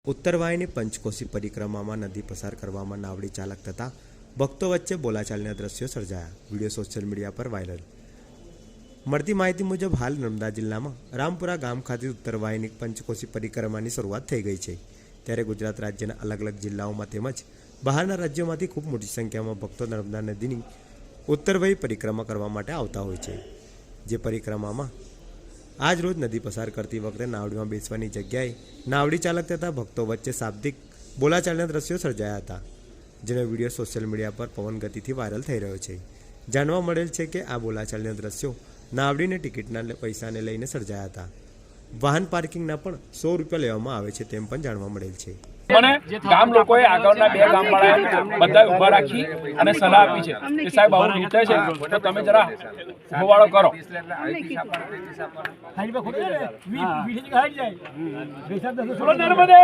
ઉત્તરવાહિની પંચકોશી પરિક્રમામાં નદી પસાર કરવામાં નાવડી ચાલક તથા ભક્તો વચ્ચે બોલાચાલના દ્રશ્યો સર્જાયા. વિડીયો સોશિયલ મીડિયા પર વાયરલ. મળતી માહિતી મુજબ હાલ નર્મદા જિલ્લામાં રામપુરા ગામ ખાતે ઉત્તરવાહિની પંચકોશી પરિક્રમાની શરૂઆત થઈ ગઈ છે. ત્યારે ગુજરાત રાજ્યના અલગ અલગ જિલ્લાઓમાં તેમજ બહારના રાજ્યોમાંથી ખૂબ મોટી સંખ્યામાં ભક્તો નર્મદા નદીની ઉત્તરવાહી પરિક્રમા કરવા માટે આવતા હોય છે. જે પરિક્રમામાં આજ રોજ નદી પસાર કરતી વખતે નાવડીમાં બેસવાની જગ્યાએ નાવડી ચાલક તથા ભક્તો વચ્ચે શાબ્દિક બોલાચાલના દ્રશ્યો સર્જાયા હતા, જેનો વિડીયો સોશિયલ મીડિયા પર પવન ગતિથી વાયરલ થઈ રહ્યો છે. જાણવા મળેલ છે કે આ બોલાચાલના દ્રશ્યો નાવડીને ટિકિટના પૈસાને લઈને સર્જાયા હતા. વાહન પાર્કિંગના પણ 100 રૂપિયા લેવામાં આવે છે તેમ પણ જાણવા મળેલ છે. મને ગામ લોકોએ આગળના બે ગામવાળા બધા ઉભા રાખી અને સલાહ આપી છે કે સાહેબ આવું લૂંટે છે તો તમે જરા હોવાળો કરો. નર્મદે